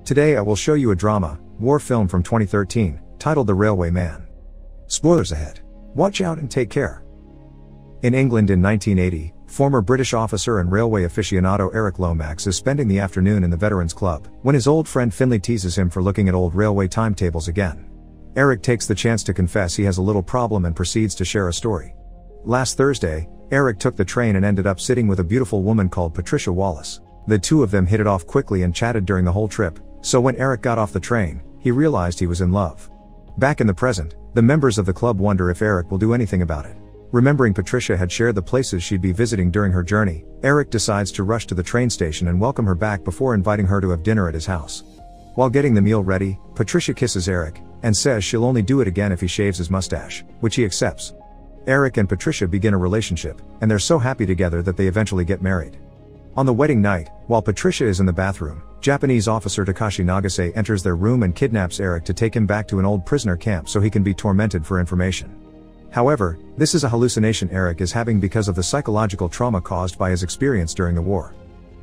Today I will show you a drama, war film from 2013, titled The Railway Man. Spoilers ahead. Watch out and take care. In England in 1980, former British officer and railway aficionado Eric Lomax is spending the afternoon in the Veterans Club, when his old friend Finley teases him for looking at old railway timetables again. Eric takes the chance to confess he has a little problem and proceeds to share a story. Last Thursday, Eric took the train and ended up sitting with a beautiful woman called Patricia Wallace. The two of them hit it off quickly and chatted during the whole trip, so when Eric got off the train, he realized he was in love. Back in the present, the members of the club wonder if Eric will do anything about it. Remembering Patricia had shared the places she'd be visiting during her journey, Eric decides to rush to the train station and welcome her back before inviting her to have dinner at his house. While getting the meal ready, Patricia kisses Eric, and says she'll only do it again if he shaves his mustache, which he accepts. Eric and Patricia begin a relationship, and they're so happy together that they eventually get married. On the wedding night, while Patricia is in the bathroom, Japanese officer Takashi Nagase enters their room and kidnaps Eric to take him back to an old prisoner camp so he can be tormented for information. However, this is a hallucination Eric is having because of the psychological trauma caused by his experience during the war.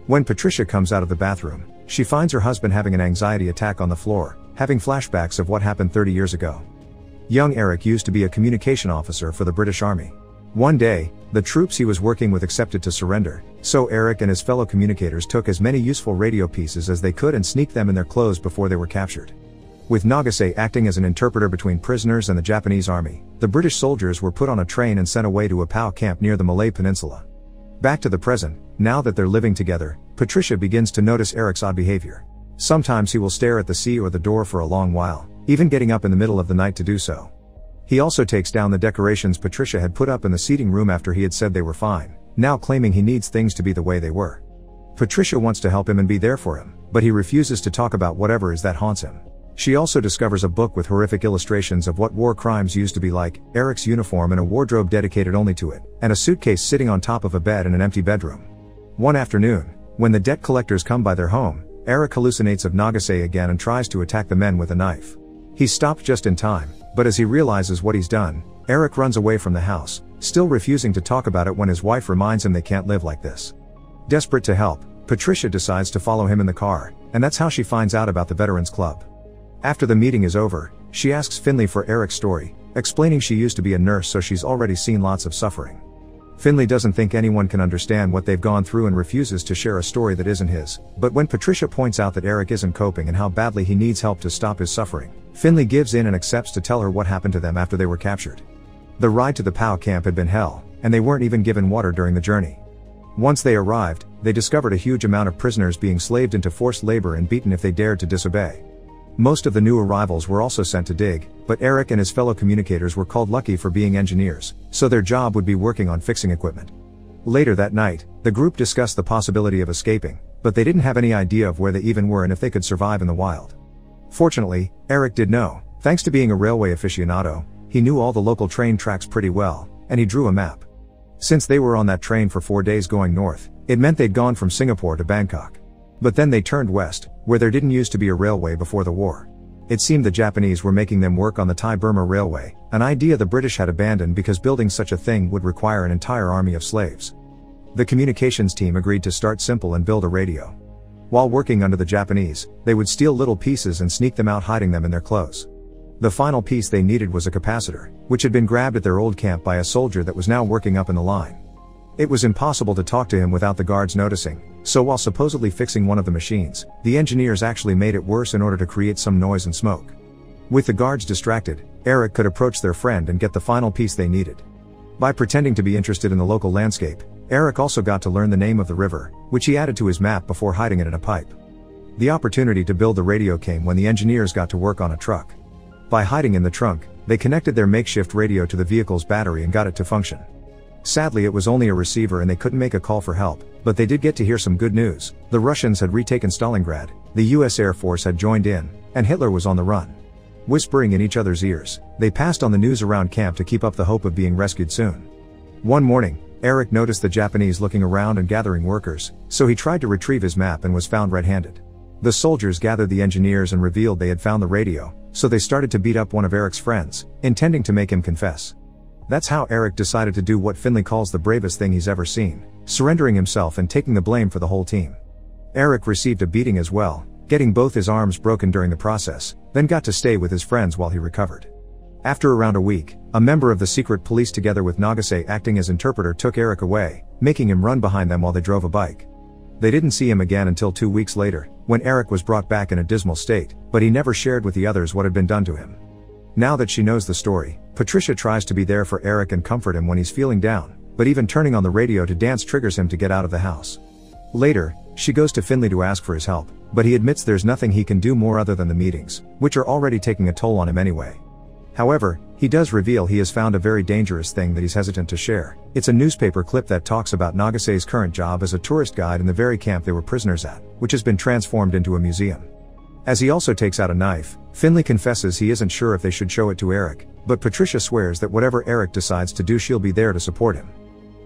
When Patricia comes out of the bathroom, she finds her husband having an anxiety attack on the floor, having flashbacks of what happened 30 years ago. Young Eric used to be a communication officer for the British Army. One day, the troops he was working with accepted to surrender, so Eric and his fellow communicators took as many useful radio pieces as they could and sneaked them in their clothes before they were captured. With Nagase acting as an interpreter between prisoners and the Japanese army, the British soldiers were put on a train and sent away to a POW camp near the Malay Peninsula. Back to the present, now that they're living together, Patricia begins to notice Eric's odd behavior. Sometimes he will stare at the sea or the door for a long while, even getting up in the middle of the night to do so. He also takes down the decorations Patricia had put up in the seating room after he had said they were fine, now claiming he needs things to be the way they were. Patricia wants to help him and be there for him, but he refuses to talk about whatever is that haunts him. She also discovers a book with horrific illustrations of what war crimes used to be like, Eric's uniform and a wardrobe dedicated only to it, and a suitcase sitting on top of a bed in an empty bedroom. One afternoon, when the debt collectors come by their home, Eric hallucinates of Nagase again and tries to attack the men with a knife. He stops just in time, but as he realizes what he's done, Eric runs away from the house, still refusing to talk about it when his wife reminds him they can't live like this. Desperate to help, Patricia decides to follow him in the car, and that's how she finds out about the Veterans Club. After the meeting is over, she asks Finley for Eric's story, explaining she used to be a nurse so she's already seen lots of suffering. Finley doesn't think anyone can understand what they've gone through and refuses to share a story that isn't his, but when Patricia points out that Eric isn't coping and how badly he needs help to stop his suffering, Finley gives in and accepts to tell her what happened to them after they were captured. The ride to the POW camp had been hell, and they weren't even given water during the journey. Once they arrived, they discovered a huge amount of prisoners being slaved into forced labor and beaten if they dared to disobey. Most of the new arrivals were also sent to dig, but Eric and his fellow communicators were called lucky for being engineers, so their job would be working on fixing equipment. Later that night, the group discussed the possibility of escaping, but they didn't have any idea of where they even were and if they could survive in the wild. Fortunately, Eric did know. Thanks to being a railway aficionado, he knew all the local train tracks pretty well, and he drew a map. Since they were on that train for 4 days going north, it meant they'd gone from Singapore to Bangkok. But then they turned west, where there didn't used to be a railway before the war. It seemed the Japanese were making them work on the Thai-Burma Railway, an idea the British had abandoned because building such a thing would require an entire army of slaves. The communications team agreed to start simple and build a radio. While working under the Japanese, they would steal little pieces and sneak them out, hiding them in their clothes. The final piece they needed was a capacitor, which had been grabbed at their old camp by a soldier that was now working up in the line. It was impossible to talk to him without the guards noticing, so while supposedly fixing one of the machines, the engineers actually made it worse in order to create some noise and smoke. With the guards distracted, Eric could approach their friend and get the final piece they needed. By pretending to be interested in the local landscape, Eric also got to learn the name of the river, which he added to his map before hiding it in a pipe. The opportunity to build the radio came when the engineers got to work on a truck. By hiding in the trunk, they connected their makeshift radio to the vehicle's battery and got it to function. Sadly, it was only a receiver and they couldn't make a call for help, but they did get to hear some good news. The Russians had retaken Stalingrad, the US Air Force had joined in, and Hitler was on the run. Whispering in each other's ears, they passed on the news around camp to keep up the hope of being rescued soon. One morning, Eric noticed the Japanese looking around and gathering workers, so he tried to retrieve his map and was found red-handed. The soldiers gathered the engineers and revealed they had found the radio, so they started to beat up one of Eric's friends, intending to make him confess. That's how Eric decided to do what Finley calls the bravest thing he's ever seen, surrendering himself and taking the blame for the whole team. Eric received a beating as well, getting both his arms broken during the process, then got to stay with his friends while he recovered. After around a week, a member of the secret police together with Nagase acting as interpreter took Eric away, making him run behind them while they drove a bike. They didn't see him again until 2 weeks later, when Eric was brought back in a dismal state, but he never shared with the others what had been done to him. Now that she knows the story, Patricia tries to be there for Eric and comfort him when he's feeling down, but even turning on the radio to dance triggers him to get out of the house. Later, she goes to Finley to ask for his help, but he admits there's nothing he can do more other than the meetings, which are already taking a toll on him anyway. However, he does reveal he has found a very dangerous thing that he's hesitant to share. It's a newspaper clip that talks about Nagase's current job as a tourist guide in the very camp they were prisoners at, which has been transformed into a museum. As he also takes out a knife, Finley confesses he isn't sure if they should show it to Eric, but Patricia swears that whatever Eric decides to do, she'll be there to support him.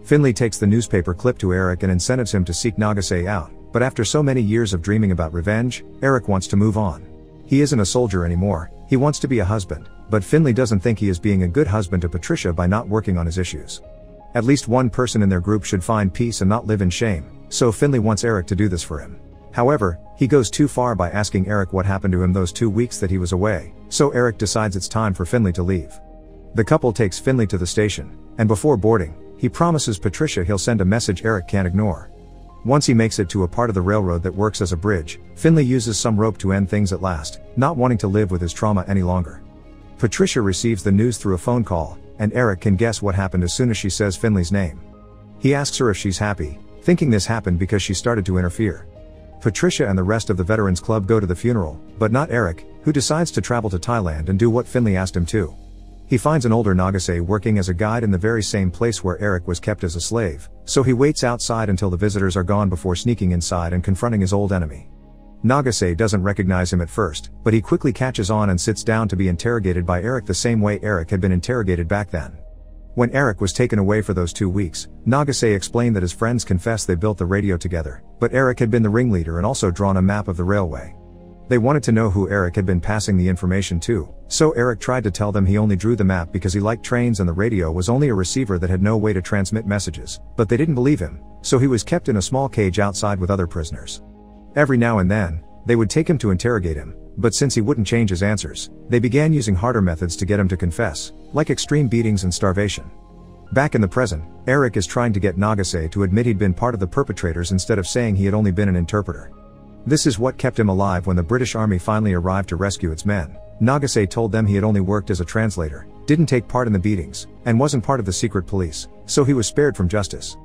Finley takes the newspaper clip to Eric and incentives him to seek Nagase out, but after so many years of dreaming about revenge, Eric wants to move on. He isn't a soldier anymore, he wants to be a husband, but Finley doesn't think he is being a good husband to Patricia by not working on his issues. At least one person in their group should find peace and not live in shame, so Finley wants Eric to do this for him. However, he goes too far by asking Eric what happened to him those 2 weeks that he was away, so Eric decides it's time for Finley to leave. The couple takes Finley to the station, and before boarding, he promises Patricia he'll send a message Eric can't ignore. Once he makes it to a part of the railroad that works as a bridge, Finley uses some rope to end things at last, not wanting to live with his trauma any longer. Patricia receives the news through a phone call, and Eric can guess what happened as soon as she says Finley's name. He asks her if she's happy, thinking this happened because she started to interfere. Patricia and the rest of the Veterans Club go to the funeral, but not Eric, who decides to travel to Thailand and do what Finley asked him to. He finds an older Nagase working as a guide in the very same place where Eric was kept as a slave, so he waits outside until the visitors are gone before sneaking inside and confronting his old enemy. Nagase doesn't recognize him at first, but he quickly catches on and sits down to be interrogated by Eric the same way Eric had been interrogated back then. When Eric was taken away for those 2 weeks, Nagase explained that his friends confessed they built the radio together, but Eric had been the ringleader and also drawn a map of the railway. They wanted to know who Eric had been passing the information to, so Eric tried to tell them he only drew the map because he liked trains and the radio was only a receiver that had no way to transmit messages, but they didn't believe him, so he was kept in a small cage outside with other prisoners. Every now and then, they would take him to interrogate him, but since he wouldn't change his answers, they began using harder methods to get him to confess, like extreme beatings and starvation. Back in the present, Eric is trying to get Nagase to admit he'd been part of the perpetrators instead of saying he had only been an interpreter. This is what kept him alive when the British Army finally arrived to rescue its men. Nagase told them he had only worked as a translator, didn't take part in the beatings, and wasn't part of the secret police, so he was spared from justice.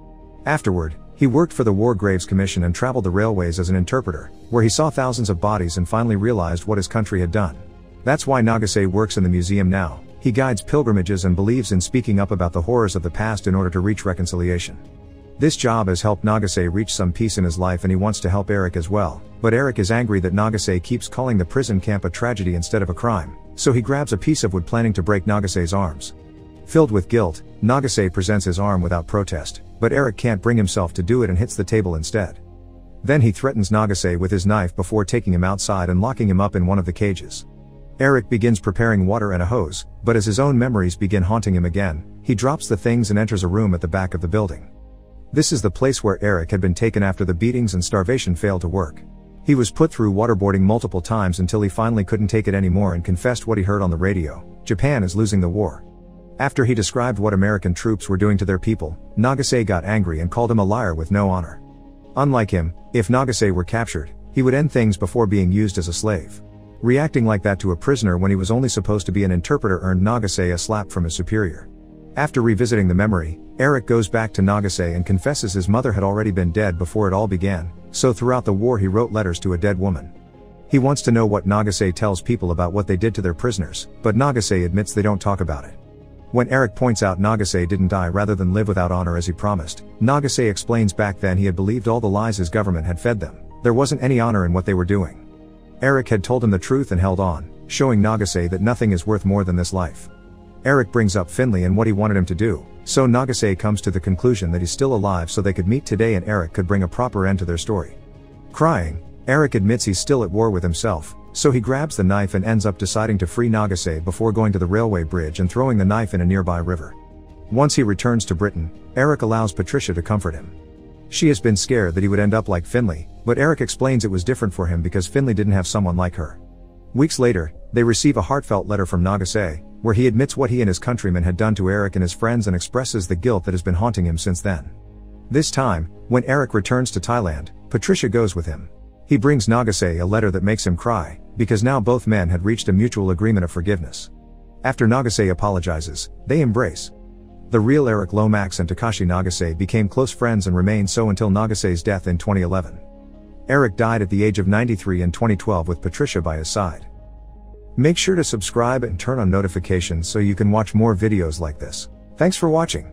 Afterward, he worked for the War Graves Commission and traveled the railways as an interpreter, where he saw thousands of bodies and finally realized what his country had done. That's why Nagase works in the museum now. He guides pilgrimages and believes in speaking up about the horrors of the past in order to reach reconciliation. This job has helped Nagase reach some peace in his life and he wants to help Eric as well, but Eric is angry that Nagase keeps calling the prison camp a tragedy instead of a crime, so he grabs a piece of wood planning to break Nagase's arms. Filled with guilt, Nagase presents his arm without protest, but Eric can't bring himself to do it and hits the table instead. Then he threatens Nagase with his knife before taking him outside and locking him up in one of the cages. Eric begins preparing water and a hose, but as his own memories begin haunting him again, he drops the things and enters a room at the back of the building. This is the place where Eric had been taken after the beatings and starvation failed to work. He was put through waterboarding multiple times until he finally couldn't take it anymore and confessed what he heard on the radio: Japan is losing the war. After he described what American troops were doing to their people, Nagase got angry and called him a liar with no honor. Unlike him, if Nagase were captured, he would end things before being used as a slave. Reacting like that to a prisoner when he was only supposed to be an interpreter earned Nagase a slap from his superior. After revisiting the memory, Eric goes back to Nagase and confesses his mother had already been dead before it all began, so throughout the war he wrote letters to a dead woman. He wants to know what Nagase tells people about what they did to their prisoners, but Nagase admits they don't talk about it. When Eric points out Nagase didn't die rather than live without honor as he promised, Nagase explains back then he had believed all the lies his government had fed them. There wasn't any honor in what they were doing. Eric had told him the truth and held on, showing Nagase that nothing is worth more than this life. Eric brings up Finley and what he wanted him to do, so Nagase comes to the conclusion that he's still alive so they could meet today and Eric could bring a proper end to their story. Crying, Eric admits he's still at war with himself, so he grabs the knife and ends up deciding to free Nagase before going to the railway bridge and throwing the knife in a nearby river. Once he returns to Britain, Eric allows Patricia to comfort him. She has been scared that he would end up like Finley, but Eric explains it was different for him because Finley didn't have someone like her. Weeks later, they receive a heartfelt letter from Nagase, where he admits what he and his countrymen had done to Eric and his friends and expresses the guilt that has been haunting him since then. This time, when Eric returns to Thailand, Patricia goes with him. He brings Nagase a letter that makes him cry, because now both men had reached a mutual agreement of forgiveness. After Nagase apologizes, they embrace. The real Eric Lomax and Takashi Nagase became close friends and remained so until Nagase's death in 2011. Eric died at the age of 93 in 2012 with Patricia by his side. Make sure to subscribe and turn on notifications so you can watch more videos like this. Thanks for watching.